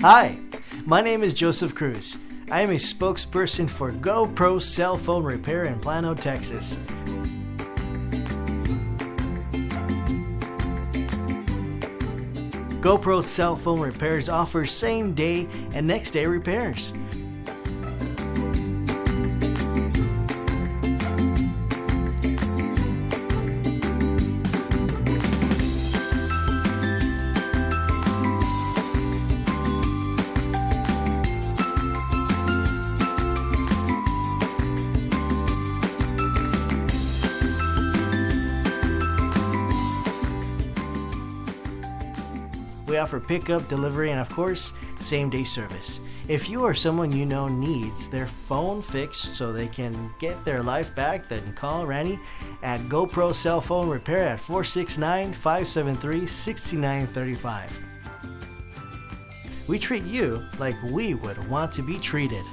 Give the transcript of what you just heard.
Hi, my name is Joseph Cruz. I am a spokesperson for GoPro Cell Phone Repair in Plano, Texas. GoPro Cell Phone Repairs offers same-day and next-day repairs. We offer pickup, delivery, and of course, same-day service. If you or someone you know needs their phone fixed so they can get their life back, then call Randy at GoPro Cell Phone Repair at 469-573-6935. We treat you like we would want to be treated.